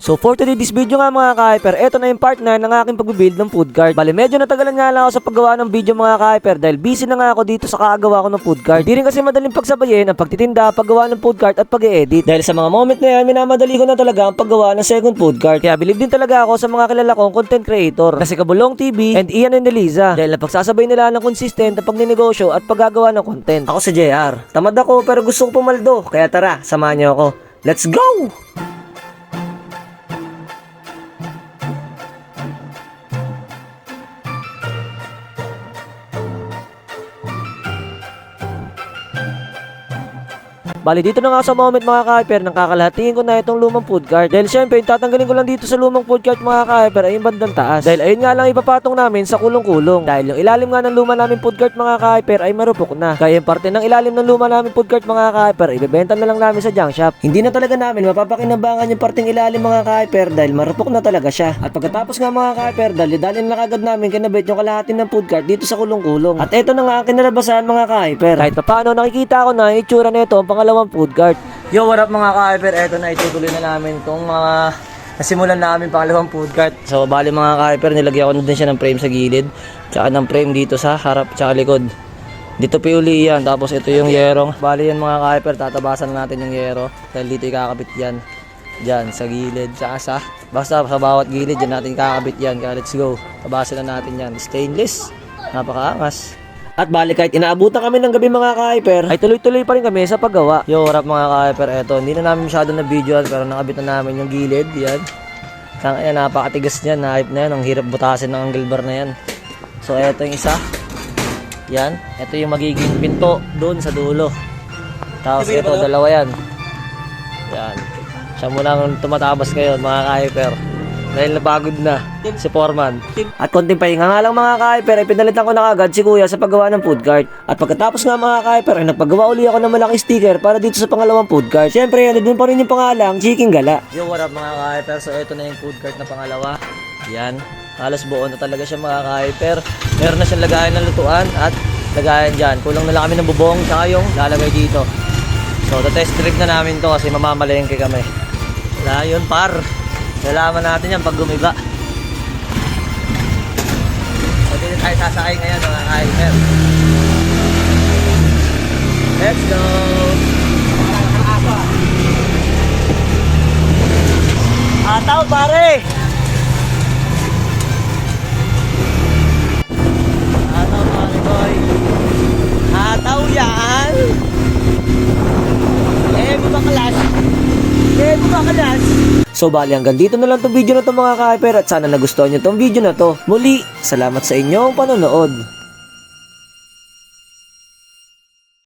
So for today's video nga mga ka-hyper, eto na yung part 9 ng aking pagbibuild ng food cart. Bale medyo natagalan nga lang ako sa paggawa ng video mga ka-hyper dahil busy na nga ako dito sa kagawa ko ng food cart. Di rin kasi madaling pagsabayin ang pagtitinda, paggawa ng food cart at pag-e-edit. Dahil sa mga moment na yan, minamadali ko na talaga ang paggawa ng second food cart. Kaya bilib din talaga ako sa mga kilala kong content creator na si Kabulong TV and Ian and Eliza dahil napagsasabay nila ng consistent na pagninegosyo at paggagawa ng content. Ako si JR. Tamad ako pero gusto kong pumaldo. Kaya tara, samahan niyo ako. Let's go! Bali dito na nga sa moment mga ka-hyper nang kakalahatiin ko na itong lumang food cart. Dahil syempre yung tatanggalin ko lang dito sa lumang food cart mga ka-hyper ay yung bandang taas. Dahil ayun nga lang ipapatong namin sa kulong-kulong. Dahil yung ilalim nga ng luma namin food cart mga ka-hyper ay marupok na. Kaya yung parte ng ilalim ng luma namin food cart mga ka-hyper ibebenta na lang namin sa junk shop. Hindi na talaga namin mapapakinabangan yung parteng ilalim mga ka-hyper dahil marupok na talaga siya. At pagkatapos nga mga ka-hyper dali-dali na kagad namin kinabit yung kalahatin ng food cart dito sa kulong-kulong. At eto na nga ang kinalabasan mga ka-hyper. Kahit paano nakikita ko na yung itsura nito ang pangalawang food cart. Yo, what up mga ka-hyper? Eto na, itutuloy na namin itong mga nasimulan namin pangalawang food cart. So, bali mga ka-hyper, nilagyan ko na din siya ng frame sa gilid. Tsaka ng frame dito sa harap tsaka likod. Dito piuli yan. Tapos ito yung yerong. Bali yan mga ka-hyper, tatabasan natin yung yero. Dahil dito ikakabit yan. Diyan, sa gilid, sa basta sa bawat gilid, dyan natin kakabit yan. Kaya let's go. Tabasan na natin yan. Stainless. Napakaangas. At bali kahit inaabutan kami ng gabi mga ka-hyper ay tuloy-tuloy pa rin kami sa paggawa. Yo, rap mga ka-hyper, eto hindi na namin masyado na video pero nakabit na namin yung gilid. Yan. Kaya napakatigas niyan, na-hype na yan. Ang hirap butasin ng angle bar na yan. So eto yung isa. Yan. Eto yung magiging pinto doon sa dulo. Tapos eto dalawa yan. Yan. Siya muna ang tumatabas ngayon mga ka-hyper. Dahil napagod na si Foreman. At konting pahinga nga lang mga ka-hyper ay pinalitan ko na agad si Kuya sa paggawa ng food cart. At pagkatapos nga mga ka-hyper ay nagpagawa uli ako ng malaking sticker para dito sa pangalawang food cart. Siyempre yan, doon pa rin yung pangalang Chicken Gala. Yo, what up mga ka-hyper? So ito na yung food cart na pangalawa. Yan. Halos buo na talaga siya mga ka-hyper. Meron na siyang lagayan ng lutuan at lagayan dyan. Kulang na lang kami ng bubong tsaka yung lalagay dito. So test drive na namin to kasi mamamalengke kami. Wala yun par. Nalaman natin yan pag gumiba. So dito tayo sasakay ngayon mga ka-hyper. Let's go! Ataw pare! Ataw pare boy! Ataw yan! Bumakalas! Bumakalas! So bali hanggang dito na lang itong video na ito mga ka-hyper at sana nagustuhan nyo itong video na to. Muli, salamat sa inyong panonood.